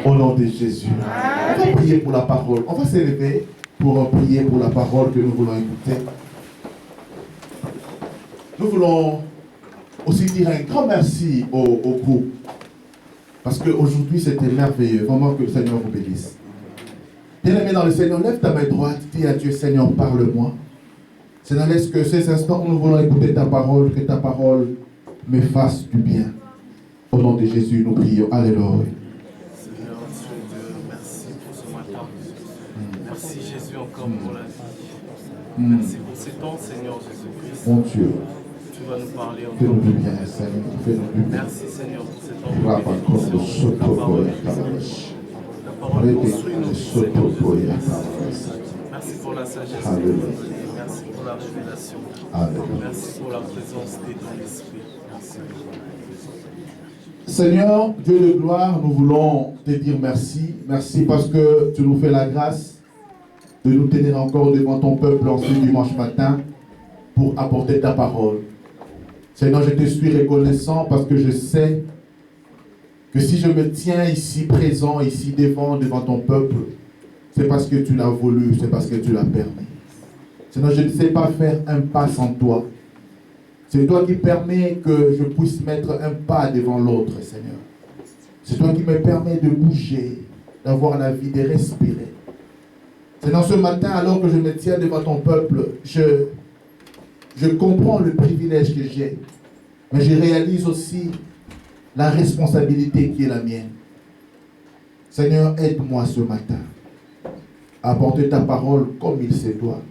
Au nom de Jésus, on va prier pour la parole. On va s'élever pour prier pour la parole que nous voulons écouter. Nous voulons aussi dire un grand merci au groupe. Parce qu'aujourd'hui, c'était merveilleux. Vraiment que le Seigneur vous bénisse. Bien-aimé dans le Seigneur, lève ta main droite. Dis à Dieu, Seigneur, parle-moi. Seigneur, laisse que ces instants où nous voulons écouter ta parole, que ta parole me fasse du bien. Au nom de Jésus, nous prions. Alléluia. Seigneur, Dieu, merci pour ce matin. Merci Jésus encore pour la vie. Merci pour ces temps, Seigneur Jésus-Christ. Mon Dieu. Tu vas nous parler encore. Fais-nous du bien, Seigneur. Fais-nous du bien. Merci Seigneur pour ces temps de bénédiction. La parole construit nos vies, Seigneur Jésus-Christ. Merci pour la sagesse que tu nous donnes. Merci pour la révélation. Merci pour la présence de ton esprit. Merci. Seigneur, Dieu de gloire, nous voulons te dire merci. Merci parce que tu nous fais la grâce de nous tenir encore devant ton peuple en ce dimanche matin pour apporter ta parole. Seigneur, je te suis reconnaissant parce que je sais que si je me tiens ici présent, ici devant ton peuple, c'est parce que tu l'as voulu, c'est parce que tu l'as permis. Seigneur, je ne sais pas faire un pas sans toi. C'est toi qui permets que je puisse mettre un pas devant l'autre, Seigneur. C'est toi qui me permets de bouger, d'avoir la vie, de respirer. C'est dans ce matin, alors que je me tiens devant ton peuple, je comprends le privilège que j'ai, mais je réalise aussi la responsabilité qui est la mienne. Seigneur, aide-moi ce matin à apporter ta parole comme il se doit.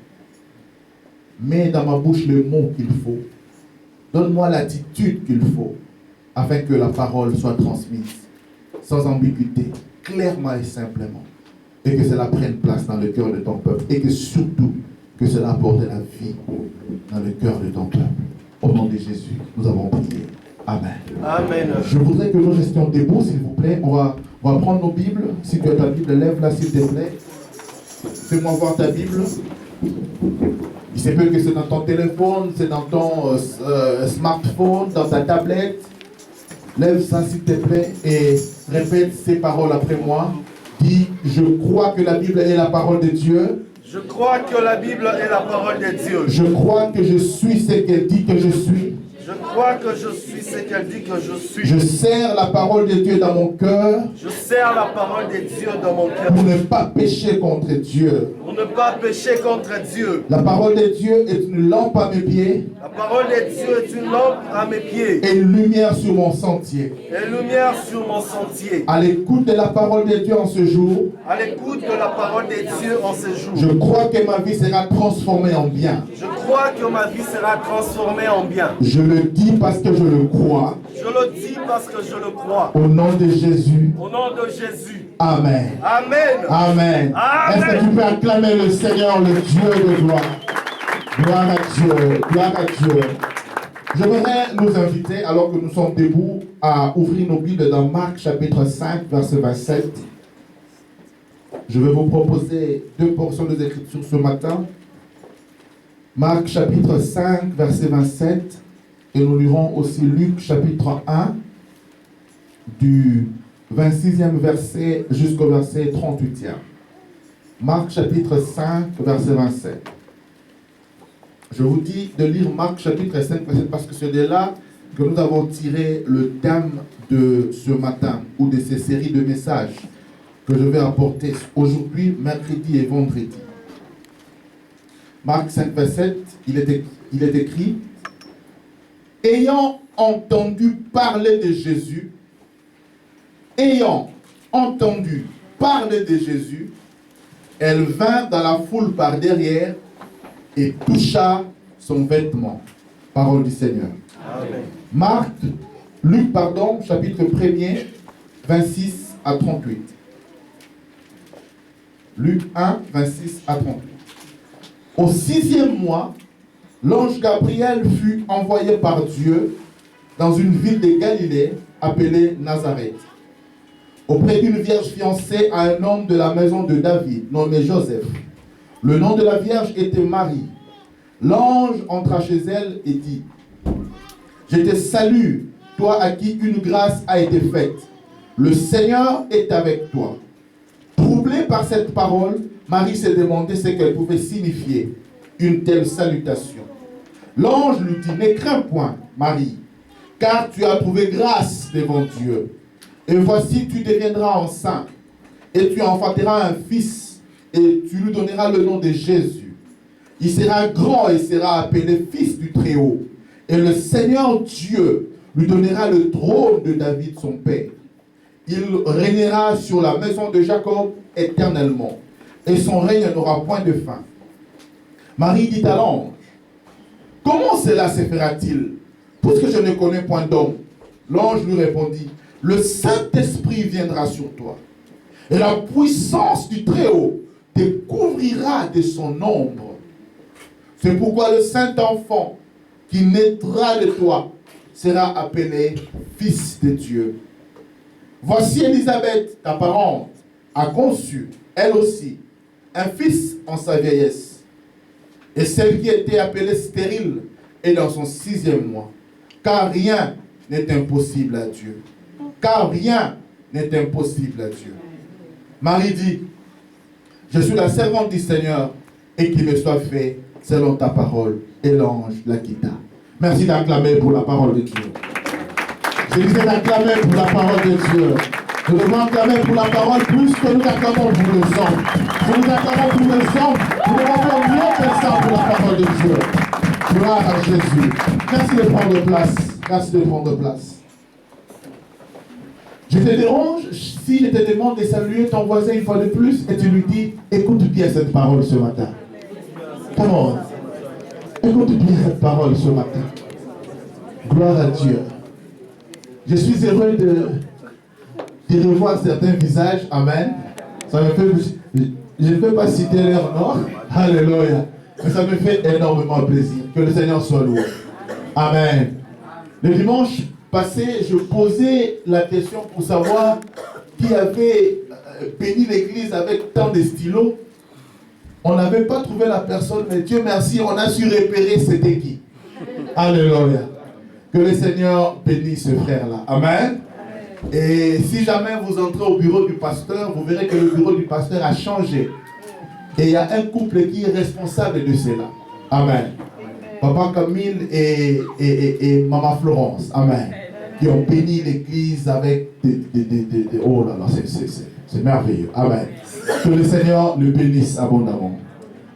Mets dans ma bouche le mot qu'il faut. Donne-moi l'attitude qu'il faut afin que la parole soit transmise sans ambiguïté, clairement et simplement. Et que cela prenne place dans le cœur de ton peuple. Et que surtout, que cela apporte la vie dans le cœur de ton peuple. Au nom de Jésus, nous avons prié. Amen. Amen. Je voudrais que nous restions debout, s'il vous plaît. On va prendre nos Bibles. Si tu as ta Bible, lève-la, s'il te plaît. Fais-moi voir ta Bible. Il se peut que c'est dans ton téléphone, c'est dans ton smartphone, dans ta tablette. Lève ça, s'il te plaît, et répète ces paroles après moi. Dis, je crois que la Bible est la parole de Dieu. Je crois que la Bible est la parole de Dieu. Je crois que je suis ce qu'elle dit que je suis. Je crois que je suis ce qu'elle dit que je suis. Je serre la parole de Dieu dans mon cœur. Je serre la parole de Dieu dans mon cœur. Pour ne pas pécher contre Dieu. Pour ne pas pécher contre Dieu. La parole de Dieu est une lampe à mes pieds. La parole de Dieu est une lampe à mes pieds. Et une lumière sur mon sentier. Et une lumière sur mon sentier. À l'écoute de la parole de Dieu en ce jour. À l'écoute de la parole de Dieu en ce jour. Je crois que ma vie sera transformée en bien. Je crois que ma vie sera transformée en bien. Je le dis parce que je le crois. Je le dis parce que je le crois. Au nom de Jésus. Au nom de Jésus. Amen. Amen. Amen. Amen. Est-ce que tu peux acclamer le Seigneur, le Dieu de gloire? Gloire à Dieu. Gloire à Dieu. Je voudrais nous inviter, alors que nous sommes debout, à ouvrir nos Bibles dans Marc chapitre 5, verset 27. Je vais vous proposer deux portions des Écritures ce matin. Marc chapitre 5, verset 27. Et nous lirons aussi Luc chapitre 1, du 26e verset jusqu'au verset 38e. Marc chapitre 5, verset 27. Je vous dis de lire Marc chapitre 5, verset 27 parce que c'est de là que nous avons tiré le thème de ce matin ou de ces séries de messages que je vais apporter aujourd'hui, mercredi et vendredi. Marc 5, verset 7, il est écrit: ayant entendu parler de Jésus, elle vint dans la foule par derrière et toucha son vêtement. Parole du Seigneur. Amen. Luc, chapitre 1er, 26 à 38. Luc 1, 26 à 38. Au 6e mois, l'ange Gabriel fut envoyé par Dieu dans une ville de Galilée appelée Nazareth, auprès d'une vierge fiancée à un homme de la maison de David, nommé Joseph. Le nom de la vierge était Marie. L'ange entra chez elle et dit, « Je te salue, toi à qui une grâce a été faite. Le Seigneur est avec toi. » Troublée par cette parole, Marie s'est demandé ce qu'elle pouvait signifier, une telle salutation. L'ange lui dit, « Ne crains point, Marie, car tu as trouvé grâce devant Dieu. Et voici, tu deviendras enceinte, et tu enfanteras un fils, et tu lui donneras le nom de Jésus. Il sera grand et sera appelé fils du Très-Haut. Et le Seigneur Dieu lui donnera le trône de David, son père. Il régnera sur la maison de Jacob éternellement, et son règne n'aura point de fin. » Marie dit à l'ange, « Comment cela se fera-t-il, puisque je ne connais point d'homme ?» L'ange lui répondit, « Le Saint-Esprit viendra sur toi, et la puissance du Très-Haut te couvrira de son ombre. C'est pourquoi le Saint-Enfant qui naîtra de toi sera appelé Fils de Dieu. Voici Élisabeth, ta parente, a conçu, elle aussi, un fils en sa vieillesse. Et celle qui était appelée stérile est dans son 6e mois. Car rien n'est impossible à Dieu. Car rien n'est impossible à Dieu. Marie dit, « Je suis la servante du Seigneur, et qu'il me soit fait selon ta parole. » Et l'ange la quitta. Merci d'acclamer pour la parole de Dieu. Je disais d'acclamer pour la parole de Dieu. Nous devons acclamer pour la parole plus que nous acclamons pour le sang. Si nous acclamons pour le sang, nous devons faire mieux que ça pour la parole de Dieu. Gloire à Jésus. Merci de prendre place. Merci de prendre place. Je te dérange si je te demande de saluer ton voisin une fois de plus et tu lui dis, écoute bien cette parole ce matin. Come on. Écoute bien cette parole ce matin. Gloire à Dieu. Je suis heureux de revoir certains visages. Amen. Ça me fait, je ne peux pas citer leur nom. Alléluia. Mais ça me fait énormément plaisir. Que le Seigneur soit loué. Amen. Le dimanche passé, je posais la question pour savoir qui avait béni l'église avec tant de stylos. On n'avait pas trouvé la personne, mais Dieu merci, on a su repérer c'était qui. Alléluia. Que le Seigneur bénisse ce frère-là. Amen. Et si jamais vous entrez au bureau du pasteur, vous verrez que le bureau du pasteur a changé. Et il y a un couple qui est responsable de cela. Amen. Papa Camille et Maman Florence. Amen. Qui ont béni l'église avec oh là là, c'est merveilleux. Amen. Que le Seigneur le bénisse abondamment.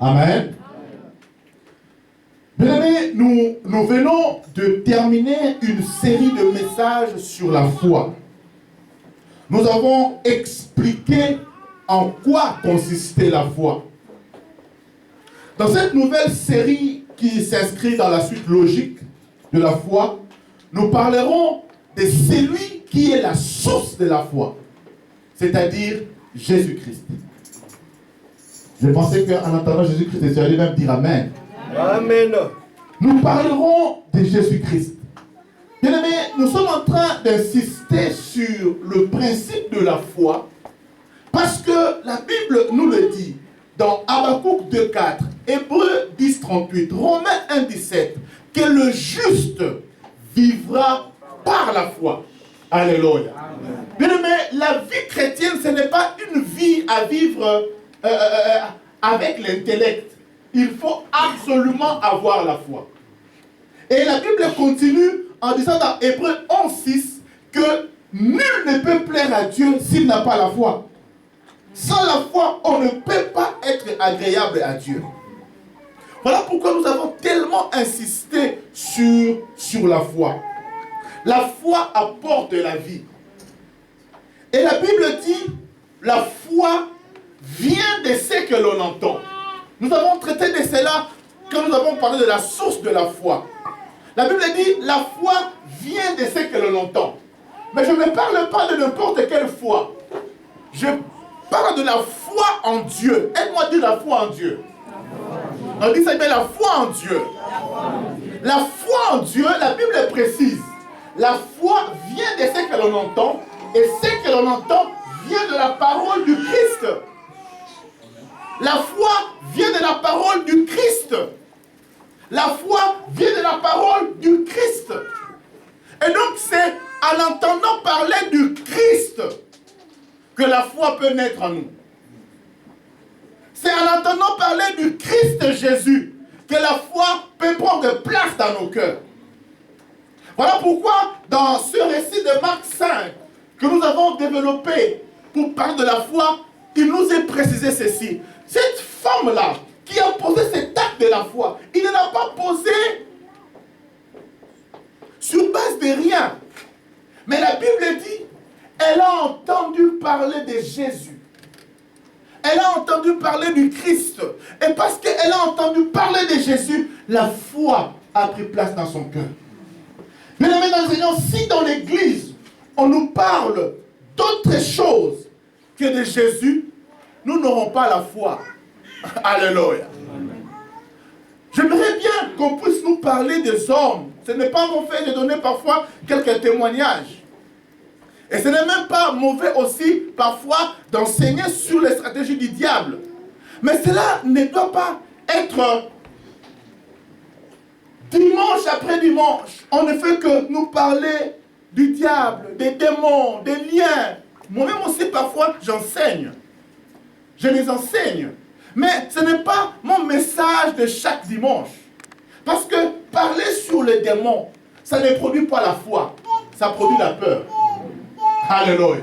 Amen. Bien-aimés, nous venons de terminer une série de messages sur la foi. Nous avons expliqué en quoi consistait la foi. Dans cette nouvelle série qui s'inscrit dans la suite logique de la foi, nous parlerons de celui qui est la source de la foi, c'est-à-dire Jésus-Christ. Je pensais qu'en entendant Jésus-Christ, tu allais même dire Amen. Amen. Nous parlerons de Jésus-Christ. Bien-aimés, nous sommes en train d'insister sur le principe de la foi parce que la Bible nous le dit dans Habakkuk 2,4, Hébreux 10,38, Romains 1,17, que le juste vivra par la foi. Alléluia. Bien-aimés, la vie chrétienne, ce n'est pas une vie à vivre avec l'intellect. Il faut absolument avoir la foi. Et la Bible continue en disant dans Hébreux 11,6 que nul ne peut plaire à Dieu s'il n'a pas la foi. Sans la foi, on ne peut pas être agréable à Dieu. Voilà pourquoi nous avons tellement insisté sur la foi. La foi apporte la vie. Et la Bible dit, la foi vient de ce que l'on entend. Nous avons traité de cela quand nous avons parlé de la source de la foi. La Bible dit, la foi vient de ce que l'on entend. Mais je ne parle pas de n'importe quelle foi. Je parle de la foi en Dieu. Aide-moi à dire la foi en Dieu. On dit ça bien, la foi en Dieu. La foi en Dieu, la Bible précise. La foi vient de ce que l'on entend, et ce que l'on entend vient de la parole du Christ. La foi vient de la parole du Christ. La foi vient de la parole du Christ. Et donc c'est en entendant parler du Christ que la foi peut naître en nous. C'est en entendant parler du Christ Jésus que la foi peut prendre place dans nos cœurs. Voilà pourquoi dans ce récit de Marc 5 que nous avons développé pour parler de la foi, il nous est précisé ceci. Cette femme-là qui a posé cet acte de la foi, il ne l'a pas posé sur base de rien. Mais la Bible dit, elle a entendu parler de Jésus. Elle a entendu parler du Christ. Et parce qu'elle a entendu parler de Jésus, la foi a pris place dans son cœur. Mesdames et messieurs, si dans l'église, on nous parle d'autre chose que de Jésus, nous n'aurons pas la foi. Alléluia. J'aimerais bien qu'on puisse nous parler des hommes. Ce n'est pas mon fait de donner parfois quelques témoignages. Et ce n'est même pas mauvais aussi parfois d'enseigner sur les stratégies du diable. Mais cela ne doit pas être dimanche après dimanche. On ne fait que nous parler du diable, des démons, des liens. Moi-même aussi parfois j'enseigne. Je les enseigne. Mais ce n'est pas mon message de chaque dimanche. Parce que parler sur les démons, ça ne produit pas la foi. Ça produit la peur. Alléluia.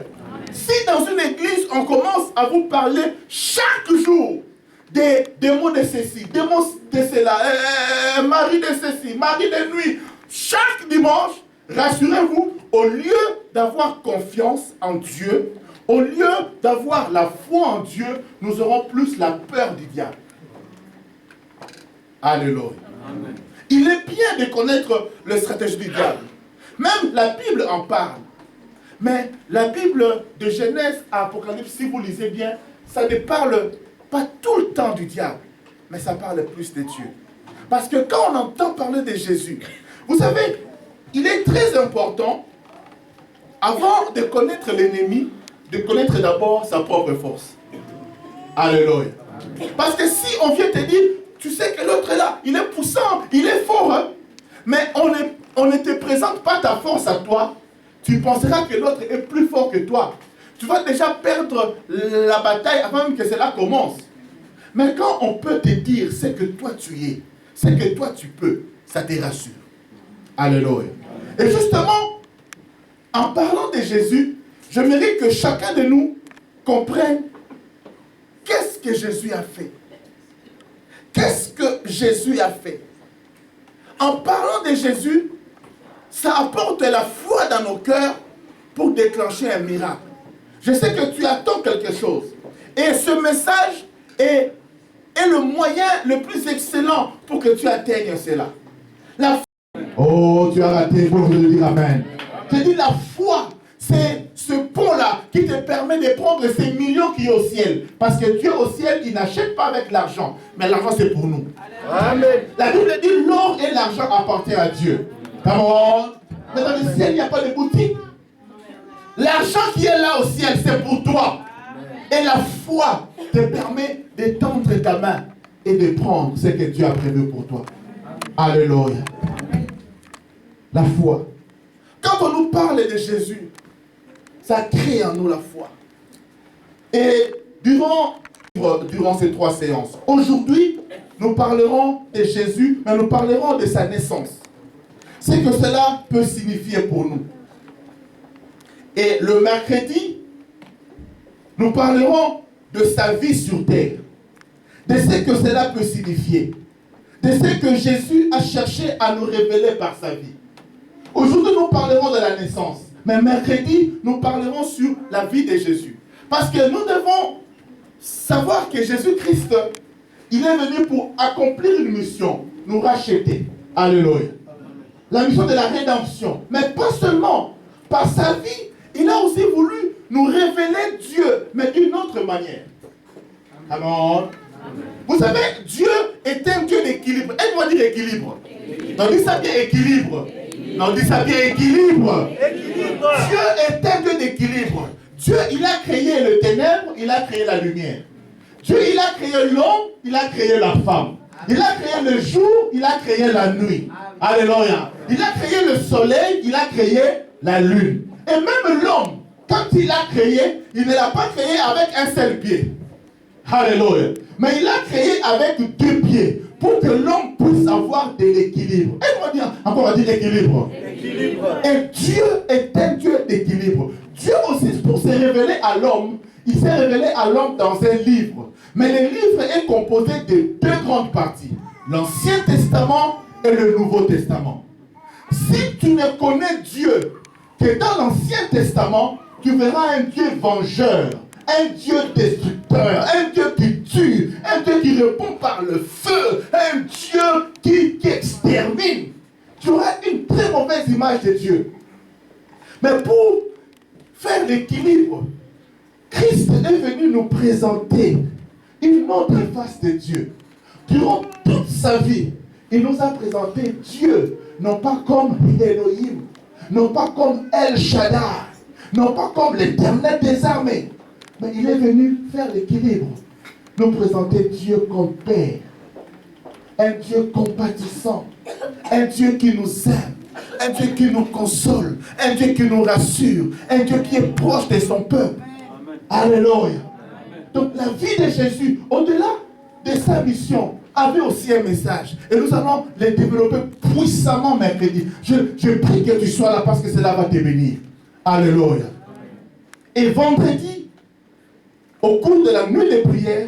Si dans une église, on commence à vous parler chaque jour des démons de ceci, démons de cela, mari de ceci, mari de nuit, chaque dimanche, rassurez-vous, au lieu d'avoir confiance en Dieu, au lieu d'avoir la foi en Dieu, nous aurons plus la peur du diable. Alléluia. Amen. Il est bien de connaître les stratégies du diable. Même la Bible en parle. Mais la Bible de Genèse à Apocalypse, si vous lisez bien, ça ne parle pas tout le temps du diable, mais ça parle plus de Dieu. Parce que quand on entend parler de Jésus, vous savez, il est très important, avant de connaître l'ennemi, de connaître d'abord sa propre force. Alléluia. Parce que si on vient te dire, tu sais que l'autre est là, il est puissant, il est fort, hein? Mais on ne te présente pas ta force à toi, tu penseras que l'autre est plus fort que toi. Tu vas déjà perdre la bataille avant même que cela commence. Mais quand on peut te dire ce que toi tu es, ce que toi tu peux, ça te rassure. Alléluia. Et justement, en parlant de Jésus, j'aimerais que chacun de nous comprenne qu'est-ce que Jésus a fait. Qu'est-ce que Jésus a fait? En parlant de Jésus, ça apporte la foi dans nos cœurs pour déclencher un miracle. Je sais que tu attends quelque chose. Et ce message est le moyen le plus excellent pour que tu atteignes cela. La foi. Oh, tu as raté, il faut dire amen. Je dis la foi, c'est ce pont-là qui te permet de prendre ces millions qui est au ciel. Parce que Dieu au ciel, il n'achète pas avec l'argent. Mais l'argent, c'est pour nous. Amen. La Bible dit l'or et l'argent appartiennent à Dieu. Come on. Mais dans le ciel, il n'y a pas de boutique. L'argent qui est là au ciel, c'est pour toi. Et la foi te permet d'étendre ta main et de prendre ce que Dieu a prévu pour toi. Alléluia. La foi. Quand on nous parle de Jésus, ça crée en nous la foi. Et durant ces 3 séances, aujourd'hui, nous parlerons de Jésus, mais nous parlerons de sa naissance. Ce que cela peut signifier pour nous. Et le mercredi, nous parlerons de sa vie sur terre, de ce que cela peut signifier, de ce que Jésus a cherché à nous révéler par sa vie. Aujourd'hui, nous parlerons de la naissance, mais mercredi, nous parlerons sur la vie de Jésus. Parce que nous devons savoir que Jésus-Christ, il est venu pour accomplir une mission, nous racheter. Alléluia. La mission de la rédemption. Mais pas seulement. Par sa vie, il a aussi voulu nous révéler Dieu, mais d'une autre manière. Amen. Vous savez, Dieu est un Dieu d'équilibre. Aide-moi à dire équilibre. Donc, dis ça bien, équilibre. Non, dis ça bien, équilibre. Dieu est un Dieu d'équilibre. Dieu, il a créé le ténèbre, il a créé la lumière. Dieu, il a créé l'homme, il a créé la femme. Il a créé le jour, il a créé la nuit. Alléluia. Il a créé le soleil, il a créé la lune. Et même l'homme, quand il l'a créé, il ne l'a pas créé avec un seul pied. Alléluia. Mais il l'a créé avec 2 pieds pour que l'homme puisse avoir de l'équilibre. Et on va dire, encore on va dire équilibre. Et Dieu est un Dieu d'équilibre. Dieu aussi, pour se révéler à l'homme, il s'est révélé à l'homme dans un livre. Mais le livre est composé de 2 grandes parties. L'Ancien Testament et le Nouveau Testament. Si tu ne connais Dieu que dans l'Ancien Testament, tu verras un Dieu vengeur, un Dieu destructeur, un Dieu qui tue, un Dieu qui répond par le feu, un Dieu qui extermine. Tu auras une très mauvaise image de Dieu. Mais pour faire l'équilibre, Christ est venu nous présenter une autre face de Dieu. Durant toute sa vie, il nous a présenté Dieu, non pas comme Elohim, non pas comme El Shaddai, non pas comme l'Éternel des armées, mais il est venu faire l'équilibre, nous présenter Dieu comme Père, un Dieu compatissant, un Dieu qui nous aime, un Dieu qui nous console, un Dieu qui nous rassure, un Dieu qui est proche de son peuple. Alléluia. Donc la vie de Jésus, au-delà de sa mission, avait aussi un message. Et nous allons le développer puissamment mercredi. Je prie que tu sois là parce que cela va te bénir. Alléluia. Et vendredi, au cours de la nuit de prière,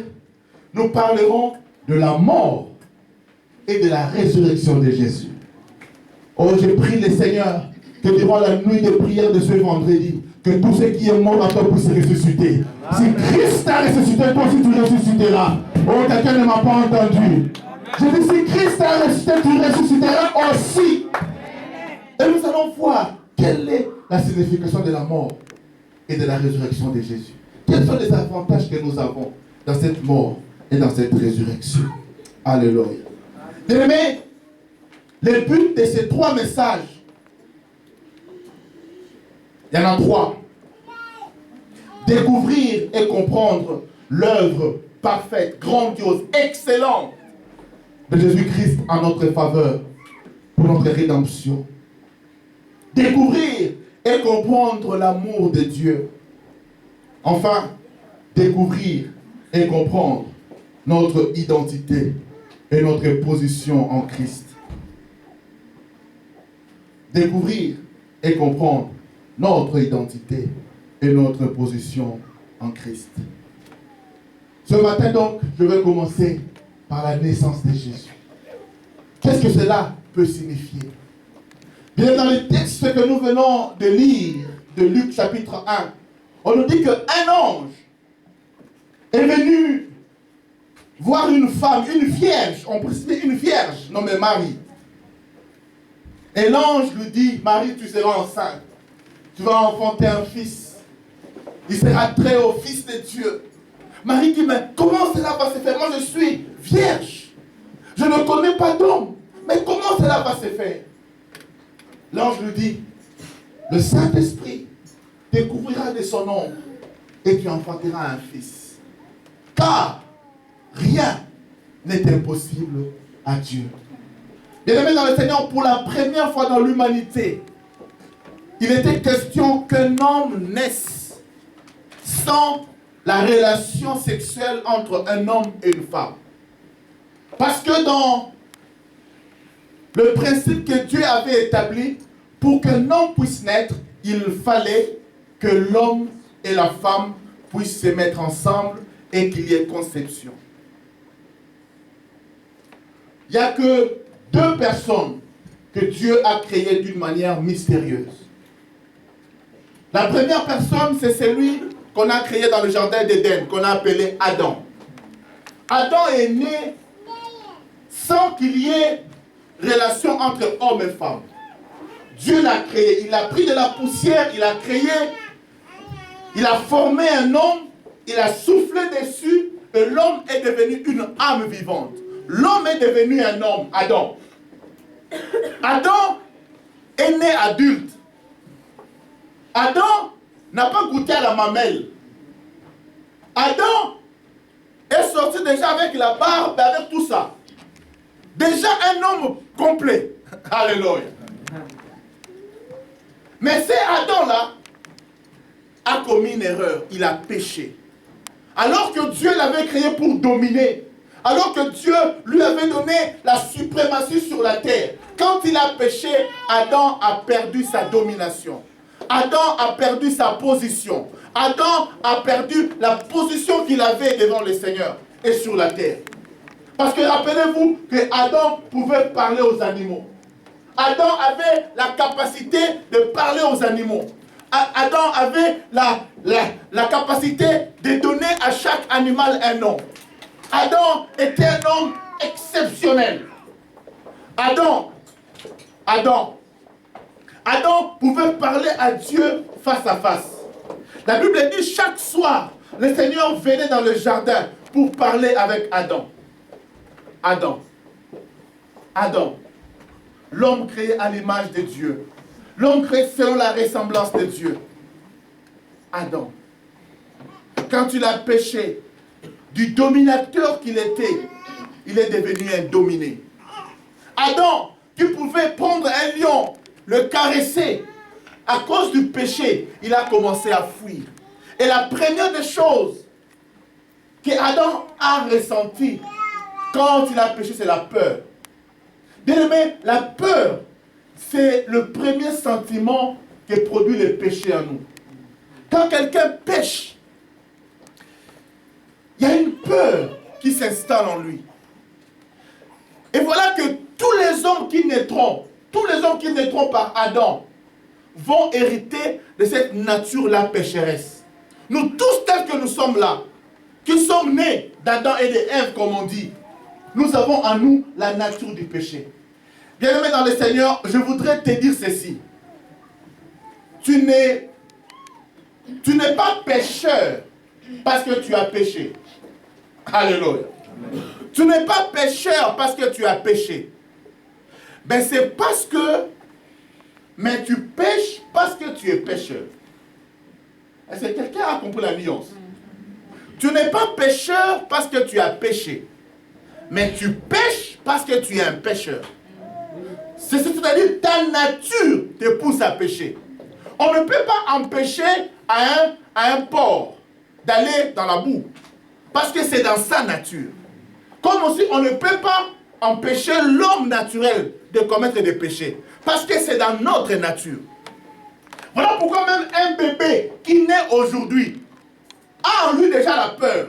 nous parlerons de la mort et de la résurrection de Jésus. Oh, je prie le Seigneur que durant la nuit de prière de ce vendredi, que tout ce qui est mort à toi puisse ressusciter. Si Christ a ressuscité, toi aussi tu ressusciteras. Oh, quelqu'un ne m'a pas entendu. Je dis, si Christ a ressuscité, tu ressusciteras aussi. Et nous allons voir quelle est la signification de la mort et de la résurrection de Jésus. Quels sont les avantages que nous avons dans cette mort et dans cette résurrection. Alléluia. Bien-aimés, le but de ces 3 messages, il y en a 3. Découvrir et comprendre l'œuvre parfaite, grandiose, excellente de Jésus-Christ en notre faveur, pour notre rédemption. Découvrir et comprendre l'amour de Dieu. Enfin, découvrir et comprendre notre identité et notre position en Christ. Découvrir et comprendre notre identité et notre position en Christ. Ce matin donc, je vais commencer par la naissance de Jésus. Qu'est-ce que cela peut signifier? Bien, dans le texte que nous venons de lire, de Luc chapitre 1, on nous dit qu'un ange est venu voir une femme, une vierge, on précise une vierge nommée Marie. Et l'ange lui dit, Marie, tu seras enceinte, tu vas enfanter un fils, il sera très haut, fils de Dieu. Marie dit, mais comment cela va se faire? Moi je suis vierge, je ne connais pas d'homme, mais comment cela va se faire? L'ange lui dit, le Saint-Esprit découvrira de son ombre et tu enfanteras un fils. Car rien n'est impossible à Dieu. Bien-aimés dans le Seigneur, pour la première fois dans l'humanité, il était question qu'un homme naisse sans la relation sexuelle entre un homme et une femme. Parce que dans le principe que Dieu avait établi, pour qu'un homme puisse naître, il fallait que l'homme et la femme puissent se mettre ensemble et qu'il y ait conception. Il n'y a que 2 personnes que Dieu a créées d'une manière mystérieuse. La première personne, c'est celui qu'on a créé dans le jardin d'Éden, qu'on a appelé Adam. Adam est né sans qu'il y ait relation entre homme et femme. Dieu l'a créé, il a pris de la poussière, il a créé, il a formé un homme, il a soufflé dessus et l'homme est devenu une âme vivante. L'homme est devenu un homme, Adam. Adam est né adulte. Adam n'a pas goûté à la mamelle. Adam est sorti déjà avec la barbe, avec tout ça. Déjà un homme complet. Alléluia. Mais c'est Adam-là a commis une erreur. Il a péché. Alors que Dieu l'avait créé pour dominer. Alors que Dieu lui avait donné la suprématie sur la terre. Quand il a péché, Adam a perdu sa domination. Adam a perdu sa position. Adam a perdu la position qu'il avait devant le Seigneur et sur la terre. Parce que rappelez-vous que Adam pouvait parler aux animaux. Adam avait la capacité de parler aux animaux. Adam avait la capacité de donner à chaque animal un nom. Adam était un homme exceptionnel. Adam pouvait parler à Dieu face à face. La Bible dit chaque soir, le Seigneur venait dans le jardin pour parler avec Adam. Adam, l'homme créé à l'image de Dieu. L'homme créé selon la ressemblance de Dieu. Adam, quand il a péché, du dominateur qu'il était, il est devenu un dominé. Adam, qui pouvait prendre un lion, le caresser, à cause du péché, il a commencé à fuir. Et la première des choses que Adam a ressentie quand il a péché, c'est la peur. Bien aimé, la peur, c'est le premier sentiment qui produit le péché en nous. Quand quelqu'un pêche, il y a une peur qui s'installe en lui. Et voilà que tous les hommes qui naîtront par Adam, vont hériter de cette nature-là pécheresse. Nous tous tels que nous sommes là, qui sommes nés d'Adam et d'Ève, comme on dit, nous avons en nous la nature du péché. Bien-aimé dans le Seigneur, je voudrais te dire ceci. Tu n'es pas pécheur parce que tu as péché. Alléluia. Tu n'es pas pécheur parce que tu as péché. Mais c'est parce que... Mais tu pêches parce que tu es pécheur. Est-ce que quelqu'un a compris la nuance? Tu n'es pas pécheur parce que tu as péché. Mais tu pêches parce que tu es un pécheur. C'est-à-dire ta nature te pousse à pécher. On ne peut pas empêcher à un porc d'aller dans la boue. Parce que c'est dans sa nature. Comme aussi on ne peut pas empêcher l'homme naturel de commettre des péchés. Parce que c'est dans notre nature. Voilà pourquoi même un bébé qui naît aujourd'hui a en lui déjà la peur.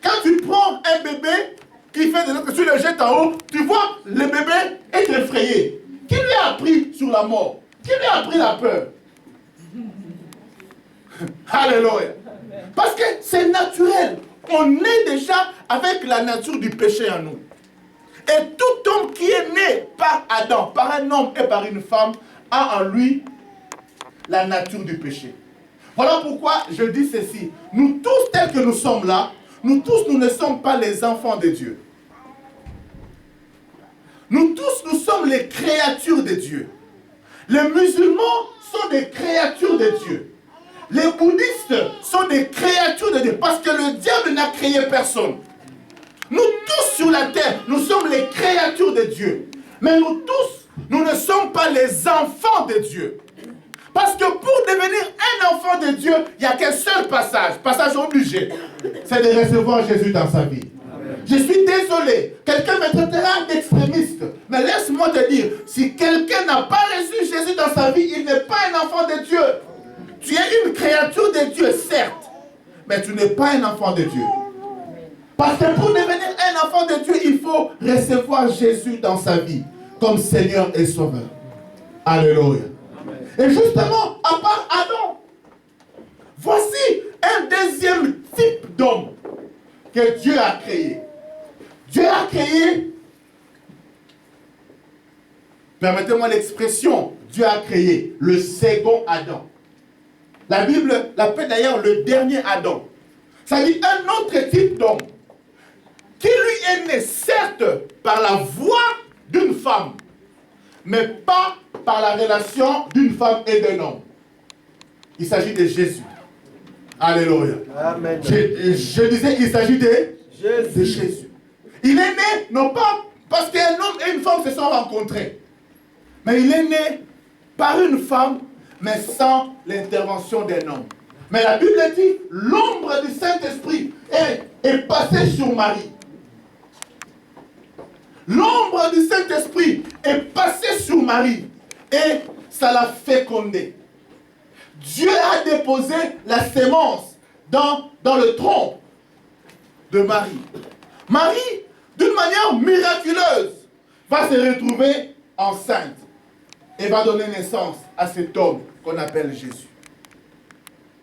Quand tu prends un bébé qui fait de l'autre, tu le jettes en haut, tu vois, le bébé est effrayé. Qui lui a appris sur la mort? Qui lui a appris la peur? Alléluia. Parce que c'est naturel. On est déjà avec la nature du péché en nous. Et tout homme qui est né par Adam, par un homme et par une femme, a en lui la nature du péché. Voilà pourquoi je dis ceci. Nous tous tels que nous sommes là, nous tous, nous ne sommes pas les enfants de Dieu. Nous tous, nous sommes les créatures de Dieu. Les musulmans sont des créatures de Dieu. Les bouddhistes sont des créatures de Dieu. Parce que le diable n'a créé personne. Nous tous sur la terre, nous sommes les créatures de Dieu. Mais nous tous, nous ne sommes pas les enfants de Dieu. Parce que pour devenir un enfant de Dieu, il n'y a qu'un seul passage obligé. C'est de recevoir Jésus dans sa vie. Amen. Je suis désolé, quelqu'un me traitera d'extrémiste. Mais laisse-moi te dire, si quelqu'un n'a pas reçu Jésus dans sa vie, il n'est pas un enfant de Dieu. Tu es une créature de Dieu, certes, mais tu n'es pas un enfant de Dieu. Parce que pour devenir un enfant de Dieu, il faut recevoir Jésus dans sa vie comme Seigneur et Sauveur. Alléluia. Amen. Et justement, à part Adam, voici un deuxième type d'homme que Dieu a créé. Dieu a créé, permettez-moi l'expression, Dieu a créé le second Adam. La Bible l'appelle d'ailleurs le dernier Adam. Ça dit un autre type d'homme qui lui est né certes par la voix d'une femme, mais pas par la relation d'une femme et d'un homme. Il s'agit de Jésus. Alléluia. Amen. Je disais, il s'agit de Jésus. Il est né, non pas parce qu'un homme et une femme se sont rencontrés, mais il est né par une femme, mais sans l'intervention d'un homme. Mais la Bible dit, l'ombre du Saint-Esprit est passée sur Marie. L'ombre du Saint-Esprit est passée sur Marie et ça l'a fécondée. Dieu a déposé la sémence dans le tronc de Marie. Marie, d'une manière miraculeuse, va se retrouver enceinte et va donner naissance à cet homme qu'on appelle Jésus.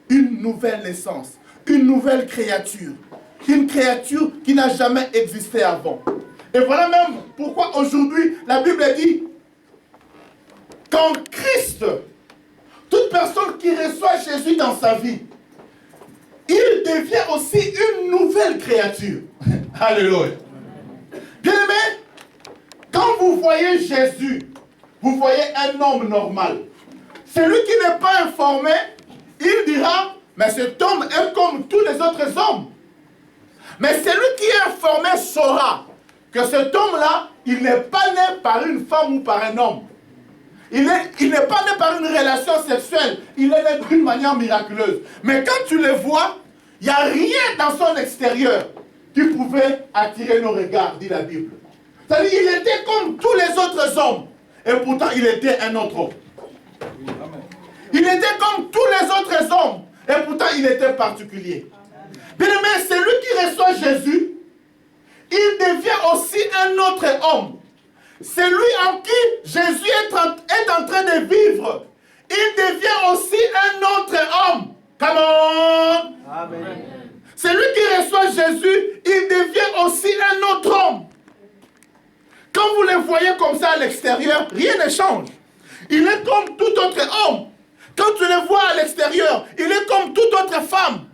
Une nouvelle naissance, une nouvelle créature, une créature qui n'a jamais existé avant. Et voilà même pourquoi aujourd'hui la Bible dit qu'en Christ, toute personne qui reçoit Jésus dans sa vie, il devient aussi une nouvelle créature. Alléluia. Bien-aimé, quand vous voyez Jésus, vous voyez un homme normal. Celui qui n'est pas informé, il dira, mais cet homme est comme tous les autres hommes. Mais celui qui est informé saura que cet homme-là, il n'est pas né par une femme ou par un homme. Il n'est pas né par une relation sexuelle. Il est né d'une manière miraculeuse. Mais quand tu le vois, il n'y a rien dans son extérieur qui pouvait attirer nos regards, dit la Bible. C'est-à-dire qu'il était comme tous les autres hommes. Et pourtant, il était un autre homme. Il était comme tous les autres hommes. Et pourtant, il était particulier. Bien aimé, celui qui reçoit Jésus, il devient aussi un autre homme. Celui en qui Jésus est en train de vivre, il devient aussi un autre homme. Come on! Amen. Celui qui reçoit Jésus, il devient aussi un autre homme. Quand vous le voyez comme ça à l'extérieur, rien ne change. Il est comme tout autre homme. Quand tu le vois à l'extérieur, il est comme toute autre femme.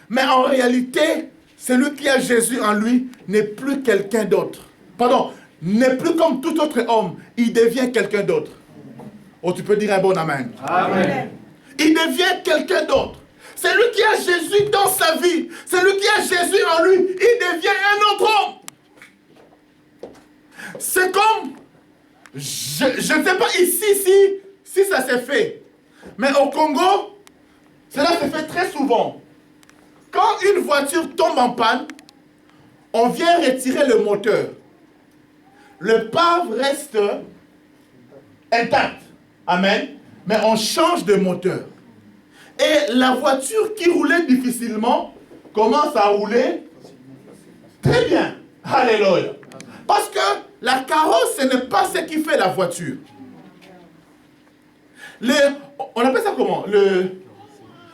Mais en réalité, celui qui a Jésus en lui n'est plus quelqu'un d'autre. Pardon, n'est plus comme tout autre homme. Il devient quelqu'un d'autre. Oh, tu peux dire un bon amen. Amen. Il devient quelqu'un d'autre. Celui qui a Jésus dans sa vie, celui qui a Jésus en lui, il devient un autre homme. C'est comme, je ne sais pas ici si ça s'est fait, mais au Congo, cela se fait très souvent. Quand une voiture tombe en panne, on vient retirer le moteur. Le pare reste intact. Amen. Mais on change de moteur. Et la voiture qui roulait difficilement commence à rouler très bien. Alléluia. Parce que la carrosse, ce n'est pas ce qui fait la voiture. On appelle ça comment?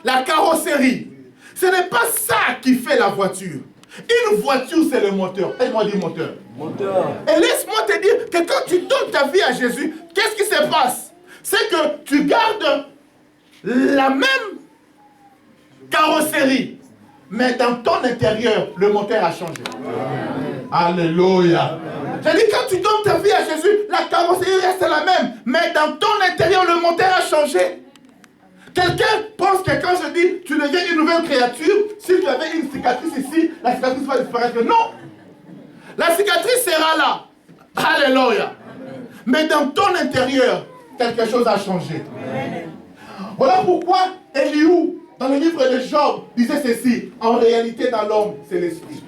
La carrosserie. Ce n'est pas ça qui fait la voiture. Une voiture, c'est le moteur. Elle-moi dit moteur. Et laisse-moi te dire que quand tu donnes ta vie à Jésus, qu'est-ce qui se passe? C'est que tu gardes la même carrosserie, mais dans ton intérieur, le moteur a changé. Amen. Alléluia. J'ai dit, quand tu donnes ta vie à Jésus, la carrosserie reste la même, mais dans ton intérieur, le moteur a changé. Quelqu'un pense que quand je dis, tu deviens une nouvelle créature, si tu avais une cicatrice ici, la cicatrice va disparaître. Non. La cicatrice sera là. Alléluia. Mais dans ton intérieur, quelque chose a changé. Amen. Voilà pourquoi Elihu, dans le livre de Job, disait ceci. En réalité, dans l'homme, c'est l'esprit.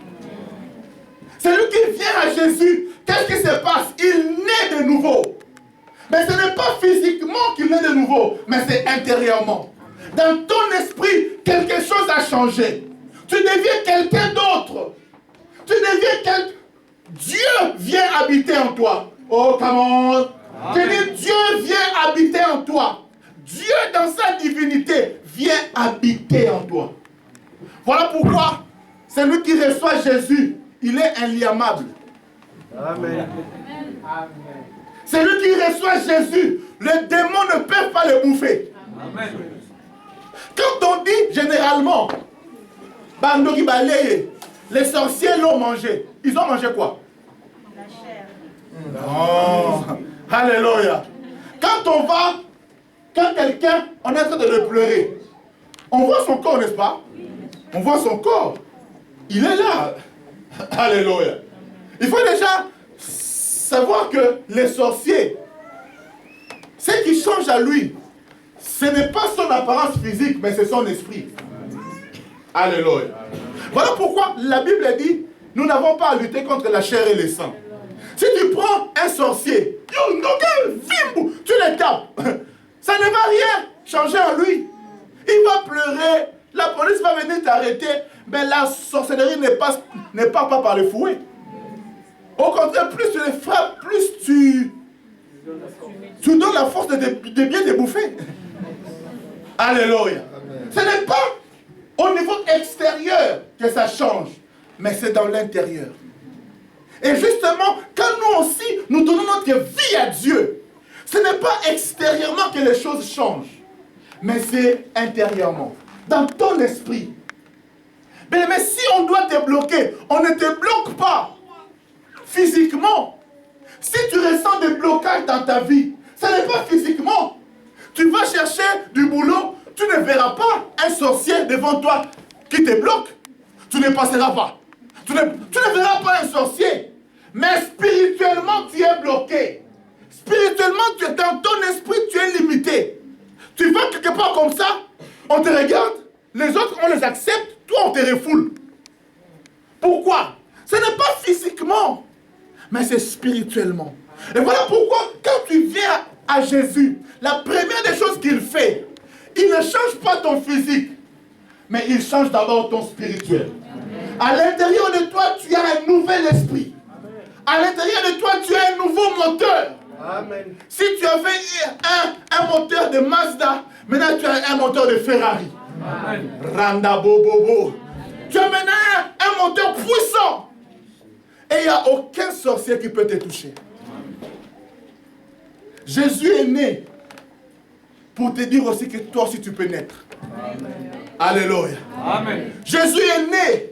Celui qui vient à Jésus, qu'est-ce qui se passe? Il naît de nouveau. Mais ce n'est pas physiquement qu'il naît de nouveau, mais c'est intérieurement. Dans ton esprit, quelque chose a changé. Tu deviens quelqu'un d'autre. Tu deviens quelqu'un. Dieu vient habiter en toi. Oh, come on. Je dis, Dieu vient habiter en toi. Dieu, dans sa divinité, vient habiter en toi. Voilà pourquoi celui qui reçoit Jésus, il est inliamable. Amen. Celui qui reçoit Jésus, les démons ne peuvent pas le bouffer. Amen. Quand on dit généralement, les sorciers l'ont mangé. Ils ont mangé quoi? La chair. Non. Alléluia. Quand quelqu'un, on est en train de le pleurer, on voit son corps, n'est-ce pas? On voit son corps. Il est là. Alléluia. Il faut déjà savoir que les sorciers, ce qui change à lui, ce n'est pas son apparence physique, mais c'est son esprit. Alléluia. Voilà pourquoi la Bible dit, nous n'avons pas à lutter contre la chair et le sang. Si tu prends un sorcier, tu le tapes, ça ne va rien changer en lui. Il va pleurer, la police va venir t'arrêter, mais la sorcellerie ne passe pas par le fouet. Au contraire, plus tu les frappes, plus tu donnes la force de bien les bouffer. Alléluia. Ce n'est pas au niveau extérieur que ça change, mais c'est dans l'intérieur. Et justement, quand nous aussi, nous donnons notre vie à Dieu, ce n'est pas extérieurement que les choses changent, mais c'est intérieurement, dans ton esprit. Mais si on doit te bloquer, on ne te bloque pas physiquement. Si tu ressens des blocages dans ta vie, ce n'est pas physiquement. Tu vas chercher du boulot, tu ne verras pas un sorcier devant toi qui te bloque. Tu ne passeras pas. Tu ne verras pas un sorcier. Mais spirituellement, tu es bloqué. Spirituellement, tu es dans ton esprit, tu es limité. Tu vas quelque part comme ça, on te regarde, les autres, on les accepte, toi, on te refoule. Pourquoi? Ce n'est pas physiquement, mais c'est spirituellement. Et voilà pourquoi, quand tu viens à Jésus, la première des choses qu'il fait, il ne change pas ton physique, mais il change d'abord ton spirituel. À l'intérieur de toi, tu as un nouvel esprit. À l'intérieur de toi, tu as un nouveau moteur. Amen. Si tu avais un moteur de Mazda, maintenant tu as un moteur de Ferrari. Amen. Randa bobobo. Tu as maintenant un moteur puissant. Et il n'y a aucun sorcier qui peut te toucher. Jésus est né pour te dire aussi que toi aussi tu peux naître. Amen. Alléluia. Amen. Jésus est né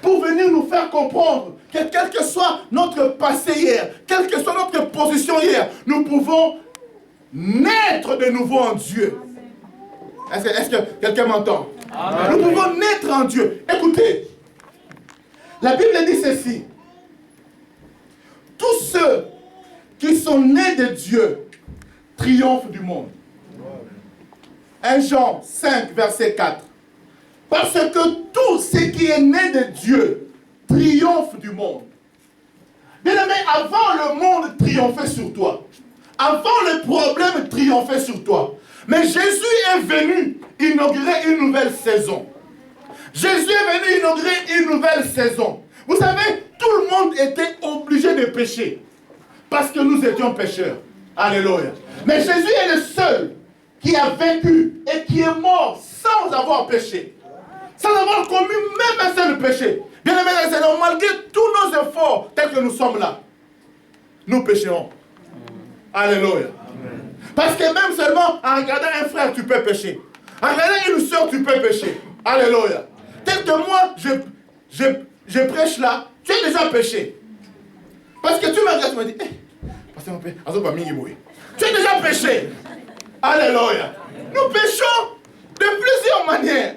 pour venir nous faire comprendre que quel que soit notre passé hier, quelle que soit notre position hier, nous pouvons naître de nouveau en Dieu. Est-ce que quelqu'un m'entend? Nous pouvons naître en Dieu. Écoutez, la Bible dit ceci. Tous ceux qui sont nés de Dieu triomphent du monde. 1 Jean 5, verset 4. Parce que tout ce qui est né de Dieu triomphe du monde. Bien-aimé, avant le monde triomphait sur toi. Avant le problème triomphait sur toi. Mais Jésus est venu inaugurer une nouvelle saison. Jésus est venu inaugurer une nouvelle saison. Vous savez, tout le monde était obligé de pécher. Parce que nous étions pécheurs. Alléluia. Mais Jésus est le seul qui a vécu et qui est mort sans avoir péché. Sans avoir commis même un seul péché. Bien aimé, malgré tous nos efforts, tels que nous sommes là, nous pécherons. Alléluia. Parce que même seulement en regardant un frère, tu peux pécher. En regardant une soeur, tu peux pécher. Alléluia. Tel que moi, je prêche là, tu as déjà péché. Parce que tu me regardes, tu me dis, tu as déjà péché. Alléluia. Nous péchons de plusieurs manières.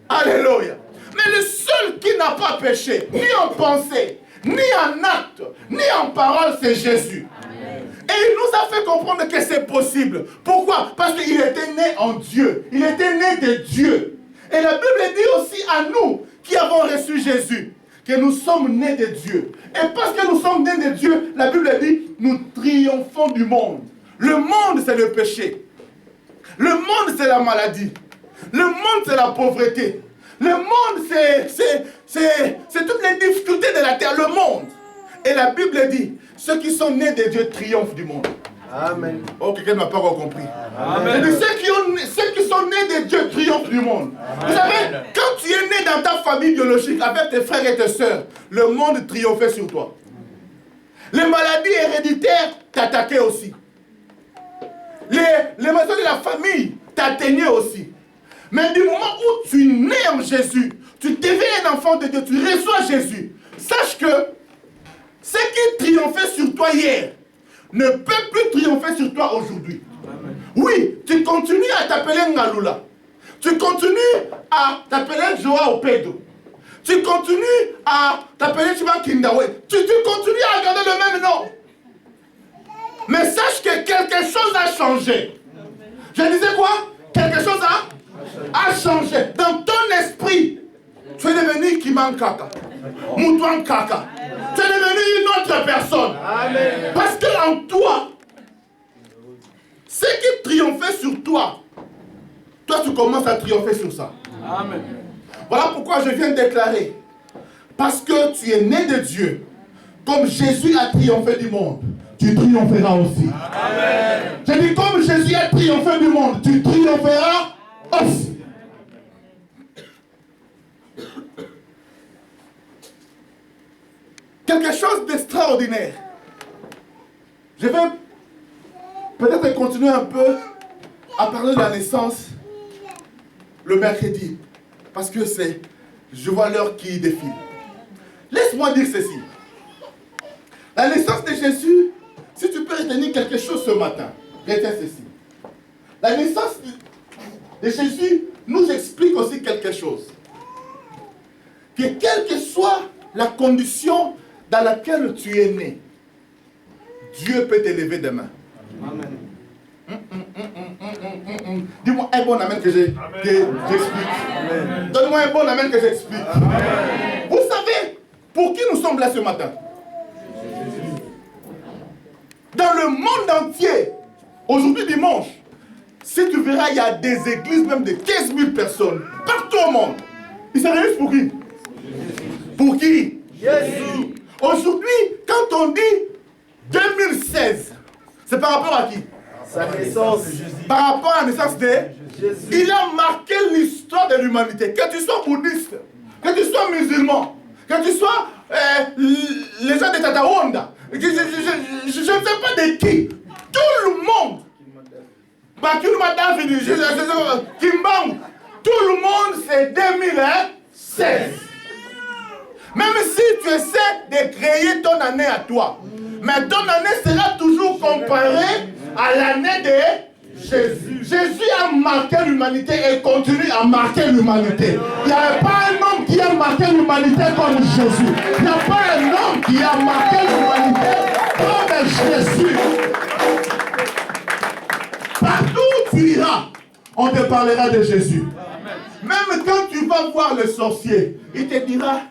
Alléluia. Mais le seul qui n'a pas péché, ni en pensée, ni en acte, ni en parole, c'est Jésus. Et il nous a fait comprendre que c'est possible. Pourquoi? Parce qu'il était né en Dieu. Il était né de Dieu. Et la Bible dit aussi à nous qui avons reçu Jésus que nous sommes nés de Dieu. Et parce que nous sommes nés de Dieu, la Bible dit, nous triomphons du monde. Le monde, c'est le péché. Le monde, c'est la maladie. Le monde, c'est la pauvreté. Le monde, c'est toutes les difficultés de la terre. Le monde. Et la Bible dit, ceux qui sont nés de Dieu triomphent du monde. Amen. Oh, quelqu'un n'a pas compris. Amen. Ceux qui sont nés de Dieu triomphent du monde. Amen. Vous savez, quand tu es né dans ta famille biologique avec tes frères et tes sœurs, le monde triomphait sur toi. Les maladies héréditaires t'attaquaient aussi. Les maisons de la famille t'atteignaient aussi. Mais du moment où tu nais en Jésus, tu deviens un enfant de Dieu, tu reçois Jésus. Sache que ce qui triomphait sur toi hier ne peut plus triompher sur toi aujourd'hui. Oui, tu continues à t'appeler Ngalula. Tu continues à t'appeler Joao Pedro. Tu continues à t'appeler Chiba Kindawe. Tu continues à garder le même nom. Mais sache que quelque chose a changé. Je disais quoi? Quelque chose a changé. Dans ton esprit, tu es devenu Kiman Kaka. Moutouan Kaka. Tu es devenu une autre personne. Amen. Parce que en toi, ce qui triomphait sur toi, toi tu commences à triompher sur ça. Amen. Voilà pourquoi je viens de déclarer. Parce que tu es né de Dieu. Comme Jésus a triomphé du monde, tu triompheras aussi. Amen. Je dis comme Jésus a triomphé du monde, tu triompheras aussi. Quelque chose d'extraordinaire. Je vais peut-être continuer un peu à parler de la naissance le mercredi. Parce que je vois l'heure qui défile. Laisse-moi dire ceci. La naissance de Jésus, si tu peux retenir quelque chose ce matin, retiens ceci. La naissance de Jésus nous explique aussi quelque chose. Que quelle que soit la condition dans laquelle tu es né, Dieu peut t'élever demain. Amen. Dis-moi un bon amen que j'explique. Donne-moi un bon amen que j'explique. Vous savez pour qui nous sommes là ce matin? Dans le monde entier, aujourd'hui dimanche, si tu verras, il y a des églises même de 15 000 personnes partout au monde. Ils se réunissent pour qui? Pour qui? Jésus. Aujourd'hui, quand on dit 2016, c'est par rapport à qui? Sa naissance. Par rapport à la naissance de Jésus. Il a marqué l'histoire de l'humanité. Que tu sois bouddhiste, que tu sois musulman, que tu sois les gens de Tataonda, je ne sais pas de qui. Tout le monde. Kimbang. Tout le monde, c'est 2016. Même si tu essaies de créer ton année à toi, mais ton année sera toujours comparée à l'année de Jésus. Jésus a marqué l'humanité et continue à marquer l'humanité. Il n'y a pas un homme qui a marqué l'humanité comme Jésus. Il n'y a pas un homme qui a marqué l'humanité comme Jésus. Partout où tu iras, on te parlera de Jésus. Même quand tu vas voir le sorcier, il te dira,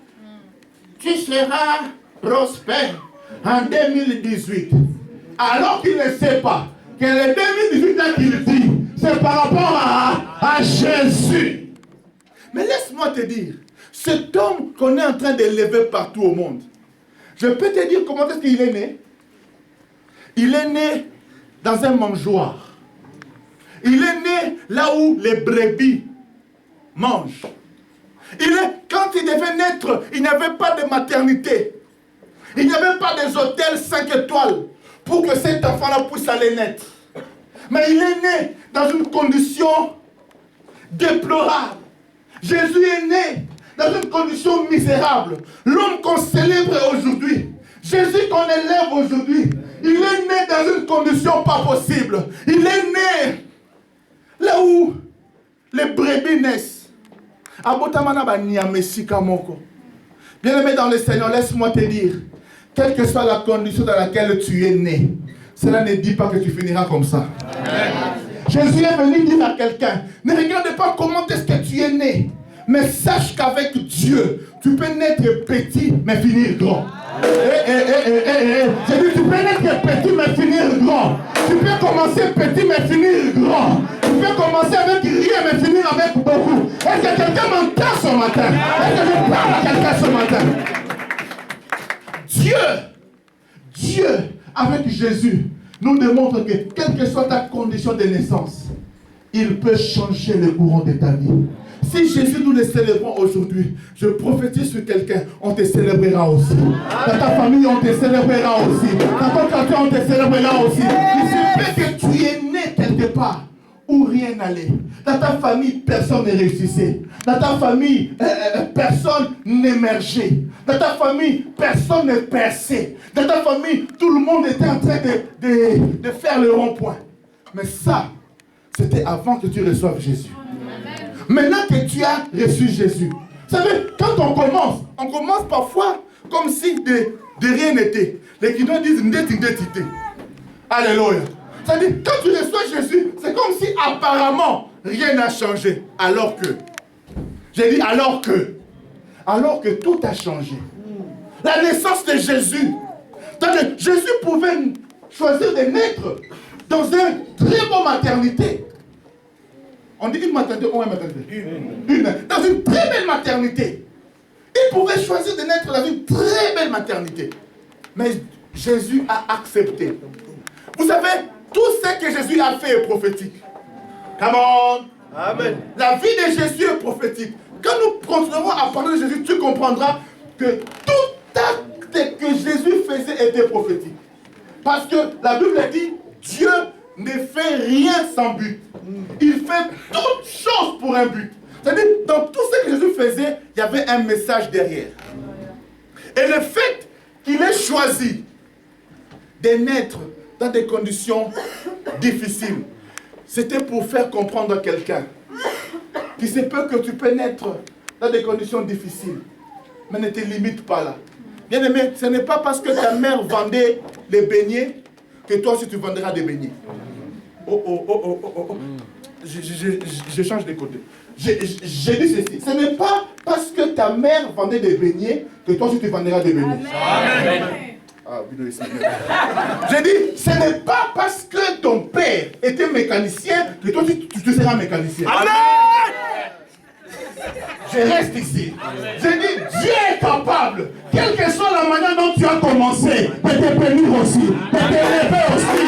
tu seras prospère en 2018. Alors qu'il ne sait pas que le 2018 là qu'il dit, c'est par rapport à Jésus. Mais laisse-moi te dire, cet homme qu'on est en train d'élever partout au monde, je peux te dire comment est-ce qu'il est né. Il est né dans un mangeoire. Il est né là où les brebis mangent. Quand il devait naître, il n'y avait pas de maternité. Il n'y avait pas des hôtels 5 étoiles pour que cet enfant-là puisse aller naître. Mais il est né dans une condition déplorable. Jésus est né dans une condition misérable. L'homme qu'on célèbre aujourd'hui, Jésus qu'on élève aujourd'hui, il est né dans une condition pas possible. Il est né là où les brebis naissent. Bien-aimé dans le Seigneur, laisse-moi te dire, quelle que soit la condition dans laquelle tu es né, cela ne dit pas que tu finiras comme ça. Amen. Jésus est venu dire à quelqu'un, ne regarde pas comment est-ce que tu es né, mais sache qu'avec Dieu, tu peux naître petit, mais finir grand. J'ai dit, tu peux naître petit, mais finir grand. Tu peux commencer petit, mais finir grand. Tu peux commencer avec rien, mais finir avec beaucoup. Est-ce que quelqu'un m'entend ce matin? Est-ce que je parle à quelqu'un ce matin? Dieu, avec Jésus, nous démontre que quelle que soit ta condition de naissance, il peut changer le courant de ta vie. Si Jésus nous le célébrons aujourd'hui, je prophétise sur quelqu'un, on te célébrera aussi. Dans ta famille, on te célébrera aussi. Dans ton quartier, on te célébrera aussi. Il se peut que tu es né quelque part où rien n'allait. Dans ta famille, personne ne réussissait. Dans ta famille, personne n'émergeait. Dans ta famille, personne ne perçait. Dans ta famille, tout le monde était en train de faire le rond-point. Mais ça, c'était avant que tu reçoives Jésus. Maintenant que tu as reçu Jésus. Vous savez, quand on commence parfois comme si de rien n'était. Les Guinéens disent ndeti. Alléluia. C'est-à-dire, quand tu reçois Jésus, c'est comme si apparemment rien n'a changé. Alors que, j'ai dit alors que tout a changé. La naissance de Jésus. Jésus pouvait choisir de naître dans une très bonne maternité. On dit une maternité ou une maternité? Une. Dans une très belle maternité. Il pouvait choisir de naître dans une très belle maternité. Mais Jésus a accepté. Vous savez, tout ce que Jésus a fait est prophétique. Come on. Amen. La vie de Jésus est prophétique. Quand nous continuerons à parler de Jésus, tu comprendras que tout acte que Jésus faisait était prophétique. Parce que la Bible dit, Dieu ne fait rien sans but. Il fait toutes choses pour un but. C'est-à-dire, dans tout ce que Jésus faisait, il y avait un message derrière. Et le fait qu'il ait choisi de naître dans des conditions difficiles, c'était pour faire comprendre à quelqu'un qu'il se peut que tu peux naître dans des conditions difficiles, mais ne te limite pas là. Bien aimé, ce n'est pas parce que ta mère vendait les beignets que toi aussi tu vendras des beignets. Oh. Je change de côté. J'ai dit ceci. Ce n'est pas parce que ta mère vendait des beignets que toi aussi tu vendras des beignets. Amen. Ah, j'ai dit, ce n'est pas parce que ton père était mécanicien que toi tu seras mécanicien. Amen. Je reste ici. J'ai dit, Dieu est capable, quelle que soit la manière dont tu as commencé, de te bénir aussi, de te lever aussi.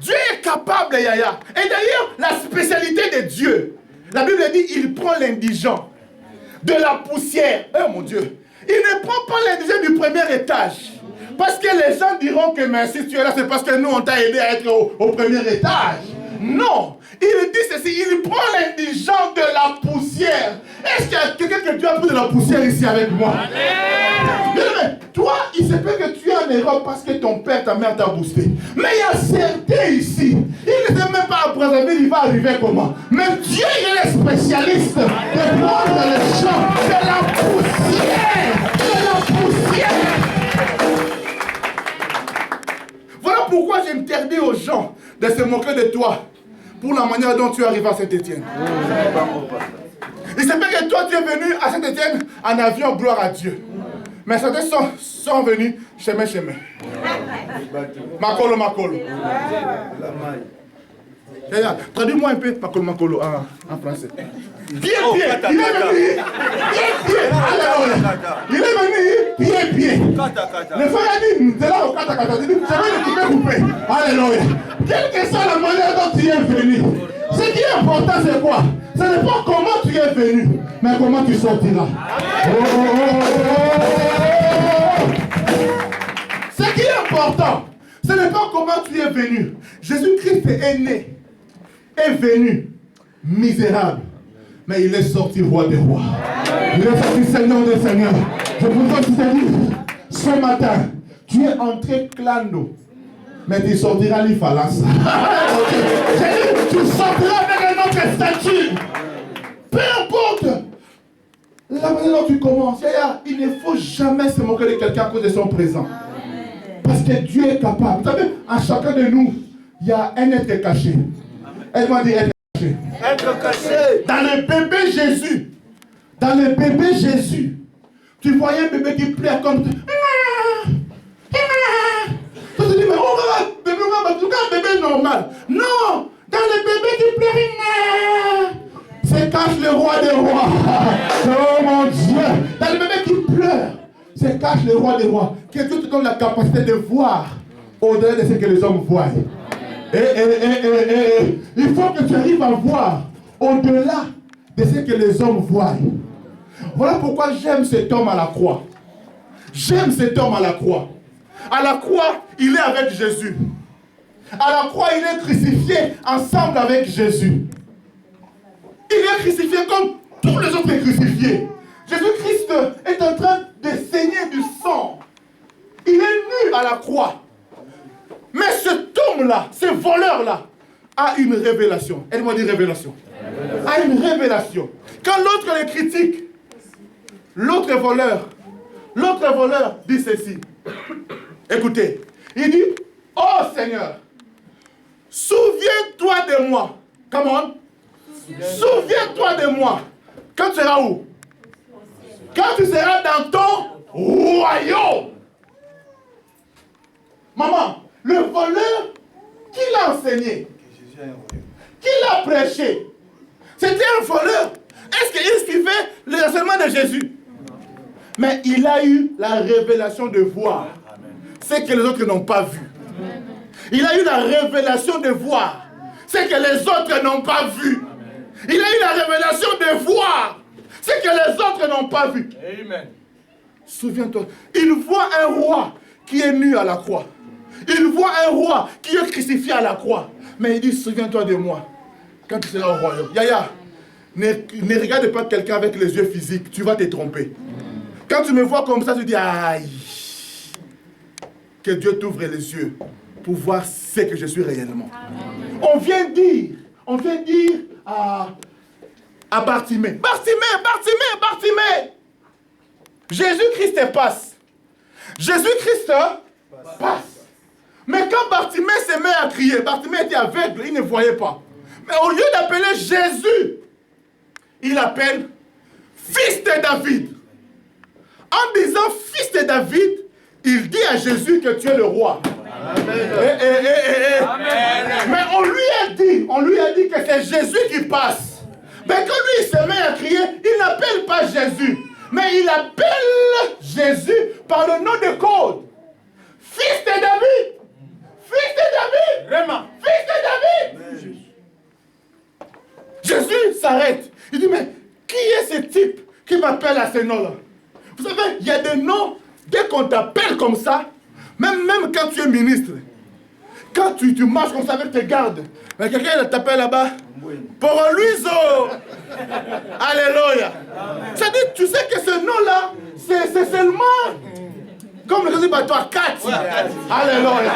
Dieu est capable, Yaya. Et d'ailleurs, la spécialité de Dieu, la Bible dit, il prend l'indigent de la poussière. Oh mon Dieu. Il ne prend pas l'indigent du premier étage. Parce que les gens diront que mais si tu es là, c'est parce que nous, on t'a aidé à être au premier étage. Non. Il dit ceci, il prend l'indigent de la poussière. Est-ce qu'il y a quelqu'un que Dieu a pris de la poussière ici avec moi? Amen. Toi, il se peut que tu es en Europe parce que ton père, ta mère t'a boosté. Mais il y a certains ici, il ne sait même pas à Brazzaville, il va arriver comment. Mais Dieu, il est spécialiste de prendre les gens de la poussière. De la poussière. Voilà pourquoi j'interdis aux gens de se moquer de toi pour la manière dont tu arrives à Saint-Étienne. Il se peut que toi tu es venu à Saint-Étienne en avion, gloire à Dieu. Mais certains sont venus chemin. Makolo. Traduis-moi un peu Makolo en français. Pied. Il est venu. Pied. Il est venu. Pied. Le frère a dit, c'est là au kata. Je vais le couper. Alléluia. Quelle que soit la manière dont tu es venu, ce qui est important c'est quoi? Ce n'est pas comment tu es venu, mais comment tu sortiras. Ce qui est important, ce n'est pas comment tu es venu. Jésus-Christ est né, est venu misérable, mais il est sorti roi des rois. Il est sorti Seigneur des seigneurs. Je vous dis, ce matin, tu es entré clando, mais tu sortiras l'Ifalas. Tu sortiras avec un autre statut. Peu importe la manière dont tu commences, il ne faut jamais se moquer de quelqu'un à cause de son présent. Parce que Dieu est capable. Vous savez, à chacun de nous, il y a un être caché. Elle m'a dit être caché. Être caché. Dans le bébé Jésus. Dans le bébé Jésus. Tu voyais un bébé qui pleure comme... Tu te dis, mais un bébé normal. Non. Dans le bébé qui pleure, c'est cache le roi des rois. Oh mon Dieu. Dans le bébé qui pleure, c'est cache le roi des rois. Que Dieu te donne la capacité de voir au-delà de ce que les hommes voient. Il faut que tu arrives à voir au-delà de ce que les hommes voient. Voilà pourquoi j'aime cet homme à la croix. J'aime cet homme à la croix. À la croix, il est avec Jésus. À la croix, il est crucifié ensemble avec Jésus. Il est crucifié comme tous les autres crucifiés. Jésus-Christ est en train de saigner du sang. Il est nu à la croix. Mais cet homme-là, ce voleur-là, a une révélation. Elle m'a dit révélation. A une révélation. Quand l'autre le critique, l'autre voleur dit ceci. Écoutez, il dit, oh Seigneur, souviens-toi de moi. Come on. Souviens-toi de moi. Quand tu seras où? Quand tu seras dans ton royaume. Maman, le voleur, qui l'a enseigné? Qui l'a prêché? C'était un voleur. Est-ce qu'il suivait l'enseignement de Jésus? Mais il a eu la révélation de voir ce que les autres n'ont pas vu. Il a eu la révélation de voir ce que les autres n'ont pas vu. Il a eu la révélation de voir ce que les autres n'ont pas vu. Amen. Souviens-toi, il voit un roi qui est nu à la croix. Il voit un roi qui est crucifié à la croix. Mais il dit, souviens-toi de moi quand tu seras au royaume. Yaya, ne regarde pas quelqu'un avec les yeux physiques, tu vas te tromper. Quand tu me vois comme ça, tu dis, aïe, que Dieu t'ouvre les yeux pour voir ce que je suis réellement. Amen. On vient dire à Bartimée, Bartimée, Jésus-Christ passe. Jésus-Christ passe. Mais quand Bartimée se met à crier, Bartimée était aveugle, il ne voyait pas. Mais au lieu d'appeler Jésus, il appelle Fils de David. En disant Fils de David, il dit à Jésus que tu es le roi. Amen. Amen. Mais on lui a dit que c'est Jésus qui passe. Mais quand lui il se met à crier, il n'appelle pas Jésus, mais il appelle Jésus par le nom de code. Fils de David. Fils de David. Vraiment. Fils de David. Jésus s'arrête. Il dit, mais qui est ce type qui m'appelle à ce nom-là? Vous savez, il y a des noms, dès qu'on t'appelle comme ça, même quand tu es ministre, quand tu marches comme ça avec tes gardes, mais quelqu'un t'appelle là-bas, pour Luiso. Alléluia. Ça dit, tu sais que ce nom-là, c'est seulement comme le dit par toi, 4. Alléluia.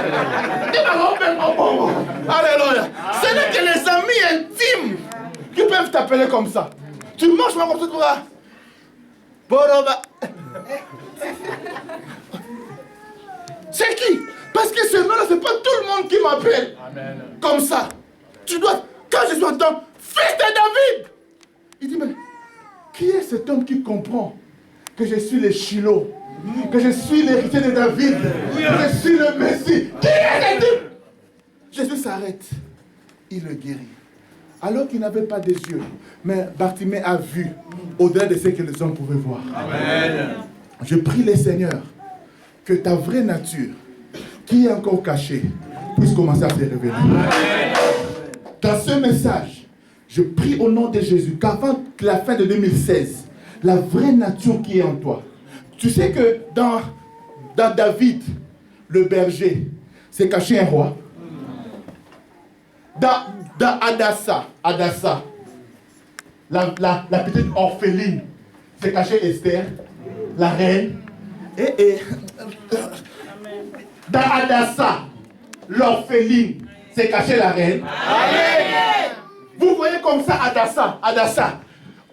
Alléluia. Ce n'est que les amis intimes qui peuvent t'appeler comme ça. Tu marches comme ça, tu vois. Boroba. C'est qui? Parce que ce nom-là, c'est pas tout le monde qui m'appelle comme ça. Tu dois, quand je suis entends, Fils de David, il dit, mais qui est cet homme qui comprend que je suis le Shiloh, que je suis l'héritier de David, que je suis le Messie? Qui est ce type? Jésus s'arrête, il le guérit. Alors qu'il n'avait pas des yeux, mais Bartimée a vu au-delà de ce que les hommes pouvaient voir. Amen. Je prie le Seigneur que ta vraie nature, qui est encore cachée, puisse commencer à se révéler. Amen. Dans ce message, je prie au nom de Jésus qu'avant la fin de 2016, la vraie nature qui est en toi. Tu sais que dans David, le berger, c'est caché un roi. Dans Hadassa, la petite orpheline, c'est caché Esther, la reine. Et dans Hadassa, l'orpheline, c'est caché la reine. Amen. Vous voyez comme ça Hadassa,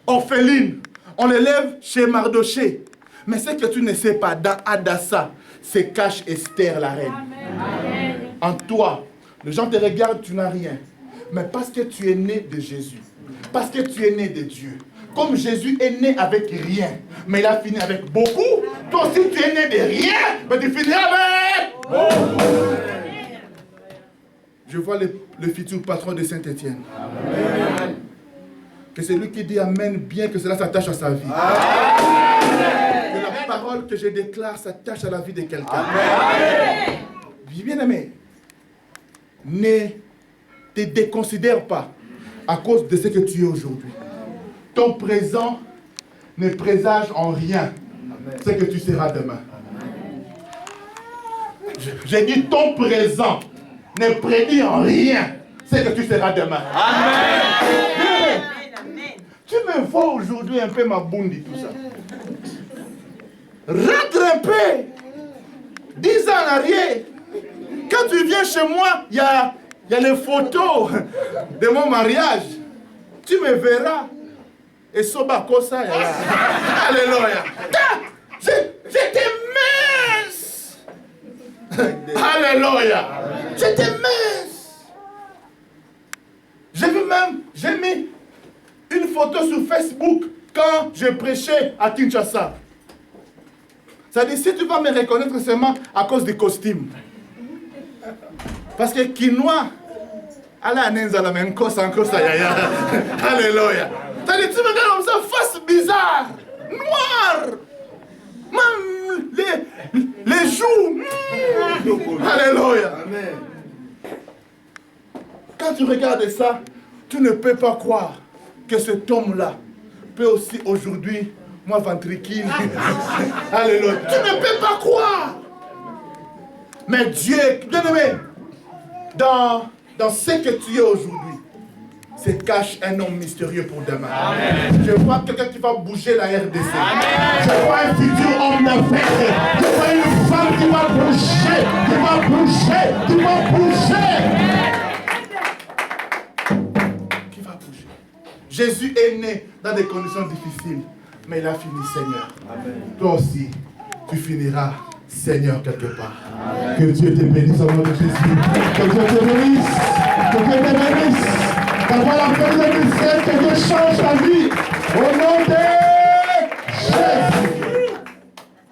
orpheline, on l'élève chez Mardoché. Mais ce que tu ne sais pas, dans Hadassa, c'est cache Esther, la reine. Amen. En toi, les gens te regardent, tu n'as rien. Mais parce que tu es né de Jésus, parce que tu es né de Dieu, comme Jésus est né avec rien, mais il a fini avec beaucoup, toi aussi tu es né de rien, mais tu finiras avec beaucoup. Je vois le futur patron de Saint-Étienne. Que c'est lui qui dit Amen, bien que cela s'attache à sa vie. Amen. Que la parole que je déclare s'attache à la vie de quelqu'un. Bien aimé, ne te déconsidère pas à cause de ce que tu es aujourd'hui. Ton présent ne présage en rien ce que tu seras demain. J'ai dit ton présent ne prédit en rien ce que tu seras demain. Amen. Tu me vois aujourd'hui un peu ma bondi, tout ça. Rentre un peu. 10 ans en arrière. Quand tu viens chez moi, il y a les photos de mon mariage. Tu me verras. Et Soba Kosa, alléluia. J'étais mince. Alléluia. J'étais mince. J'ai mis une photo sur Facebook quand je prêchais à Kinshasa. C'est-à-dire, si tu vas me reconnaître seulement à cause des costumes. Parce que Kinois, alléluia. C'est-à-dire, tu me regardes comme ça, face bizarre, noire, même les joues. Alléluia. Quand tu regardes ça, tu ne peux pas croire que cet homme-là peut aussi aujourd'hui, moi ventricule. Alléluia. Tu ne peux pas croire. Mais Dieu, bien aimé, dans ce que tu es aujourd'hui, se cache un homme mystérieux pour demain. Amen. Je vois quelqu'un qui va bouger la RDC. Amen. Je vois un futur homme d'affaires. Je vois une femme qui va bouger, qui va bouger. Jésus est né dans des conditions difficiles, mais il a fini Seigneur. Amen. Toi aussi, tu finiras Seigneur quelque part. Amen. Que Dieu te bénisse au nom de Jésus. Que Dieu te bénisse. Que Dieu te bénisse. D'avoir la paix de Dieu, que Dieu change ta vie. Au nom de Jésus.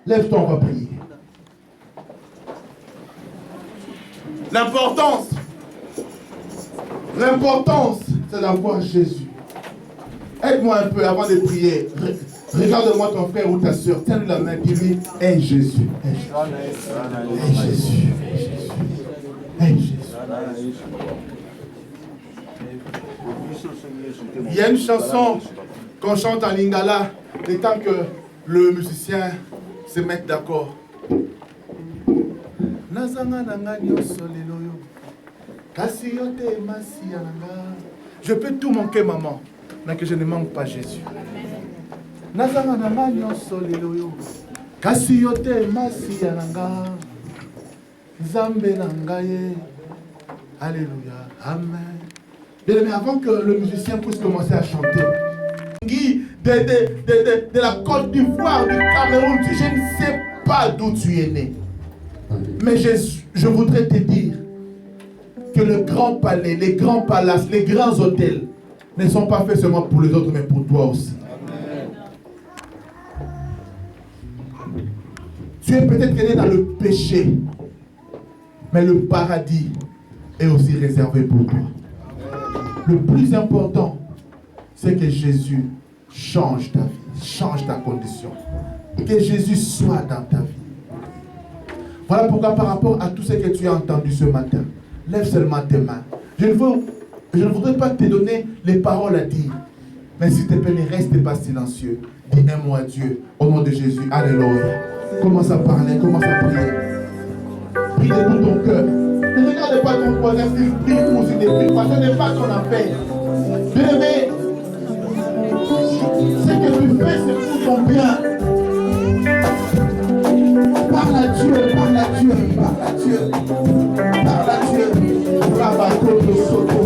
Lève-toi, on va prier. L'importance, c'est d'avoir Jésus. Aide-moi un peu avant de prier. Regarde-moi ton frère ou ta soeur. Tiens-lui la main. Dis-lui, hey Jésus. Hey Jésus. Hey Jésus. Il y a une chanson qu'on chante en lingala, le temps que le musicien se mette d'accord. Je peux tout manquer, maman, mais que je ne manque pas Jésus. Alléluia. Amen. Bien, mais avant que le musicien puisse commencer à chanter, de la Côte d'Ivoire, du Cameroun, je ne sais pas d'où tu es né. Mais je voudrais te dire que le grand palais, les grands palaces, les grands hôtels ne sont pas faits seulement pour les autres, mais pour toi aussi. Amen. Tu es peut-être né dans le péché, mais le paradis est aussi réservé pour toi. Le plus important, c'est que Jésus change ta vie, change ta condition. Que Jésus soit dans ta vie. Voilà pourquoi par rapport à tout ce que tu as entendu ce matin, lève seulement tes mains. Je ne voudrais pas te donner les paroles à dire, mais s'il te plaît, ne reste pas silencieux. Dis un mot à Dieu au nom de Jésus. Alléluia. Commence à parler, commence à prier. Prie de tout ton cœur. Ne regarde pas ton voisin s'il prie ou s'il ne prie pas. Ce n'est pas ton affaire. Bien-aimé, ce que tu fais, c'est pour ton bien. Parle à Dieu, parle à Dieu, parle à Dieu. Parle à Dieu. Rabato de Soto,